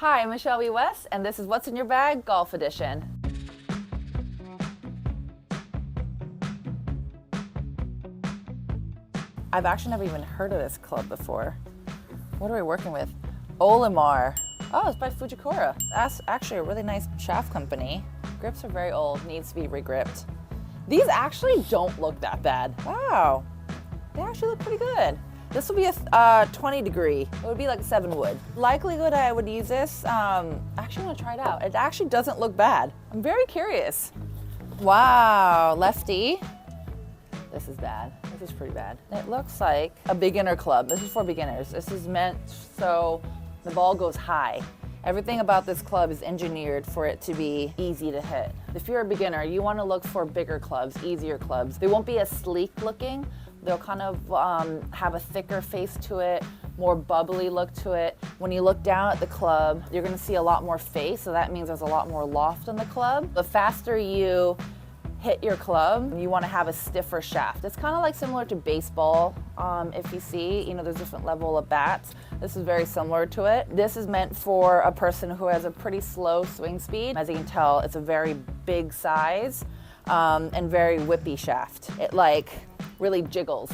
Hi, I'm Michelle Wie West, and this is What's in Your Bag Golf Edition. I've actually never even heard of this club before. What are we working with? Olimar. Oh, it's by Fujikura. That's actually a really nice shaft company. Grips are very old, needs to be regripped. These actually don't look that bad. Wow, they actually look pretty good. This will be a 20 degree. It would be like a 7 wood. Likelihood I would use this, actually want to try it out. It actually doesn't look bad. I'm very curious. Wow, lefty. This is bad. This is pretty bad. It looks like a beginner club. This is for beginners. This is meant so the ball goes high. Everything about this club is engineered for it to be easy to hit. If you're a beginner, you want to look for bigger clubs, easier clubs. They won't be as sleek looking. They'll kind of have a thicker face to it, more bubbly look to it. When you look down at the club, you're gonna see a lot more face, so that means there's a lot more loft in the club. The faster you hit your club, you wanna have a stiffer shaft. It's kind of like similar to baseball. If you see, there's different level of bats. This is very similar to it. This is meant for a person who has a pretty slow swing speed. As you can tell, it's a very big size and very whippy shaft. It really jiggles.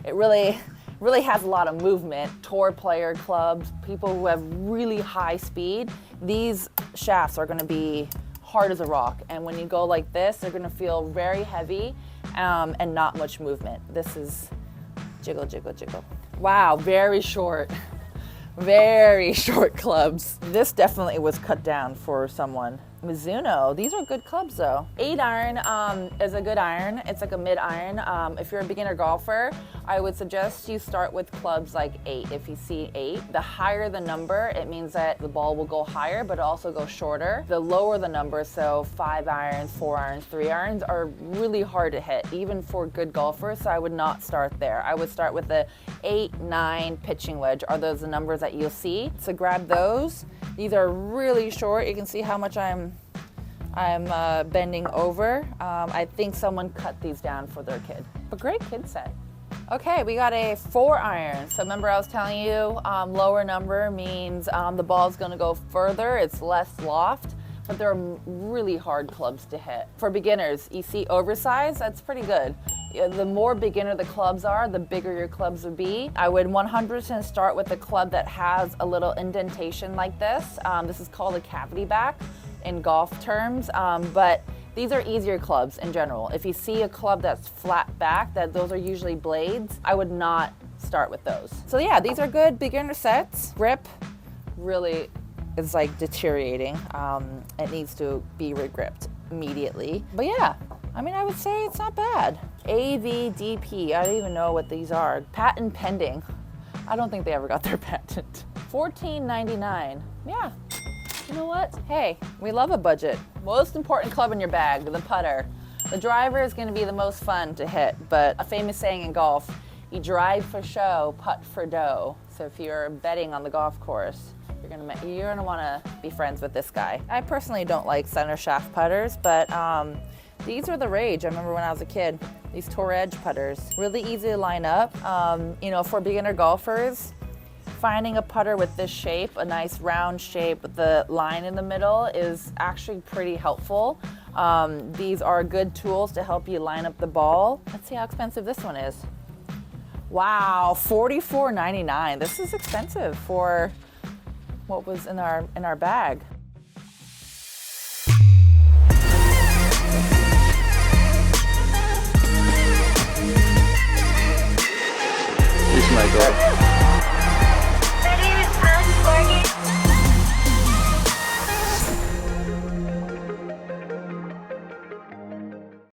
It really has a lot of movement. Tour player clubs, people who have really high speed, these shafts are gonna be hard as a rock. And when you go like this, they're gonna feel very heavy and not much movement. This is jiggle, jiggle, jiggle. Wow, very short. Very short clubs. This definitely was cut down for someone. Mizuno, these are good clubs though. 8 iron is a good iron. It's like a mid iron. If you're a beginner golfer, I would suggest you start with clubs like 8. If you see 8, the higher the number, it means that the ball will go higher, but also go shorter. The lower the number, so 5 irons, 4 irons, 3 irons, are really hard to hit, even for good golfers, so I would not start there. I would start with the 8, 9 pitching wedge. Are those the numbers that you'll see? So grab those. These are really short. You can see how much I'm bending over. I think someone cut these down for their kid, but great kid set. Okay, we got a 4 iron. So remember I was telling you lower number means the ball's gonna go further, it's less loft, but they're really hard clubs to hit. For beginners, you see oversized, that's pretty good. The more beginner the clubs are, the bigger your clubs would be. I would 100% start with a club that has a little indentation like this. This is called a cavity back in golf terms, but these are easier clubs in general. If you see a club that's flat back, those are usually blades, I would not start with those. So yeah, these are good beginner sets. Grip really is like deteriorating. It needs to be regripped immediately. But yeah, I would say it's not bad. AVDP, I don't even know what these are. Patent pending. I don't think they ever got their patent. $14.99, yeah. You know what? Hey, we love a budget. Most important club in your bag, the putter. The driver is gonna be the most fun to hit, but a famous saying in golf, you drive for show, putt for dough. So if you're betting on the golf course, you're gonna wanna be friends with this guy. I personally don't like center shaft putters, but these are the rage. I remember when I was a kid, these Tour Edge putters. Really easy to line up. For beginner golfers, finding a putter with this shape, a nice round shape with the line in the middle, is actually pretty helpful. These are good tools to help you line up the ball. Let's see how expensive this one is. Wow, $44.99. This is expensive for what was in our bag. This is my goal.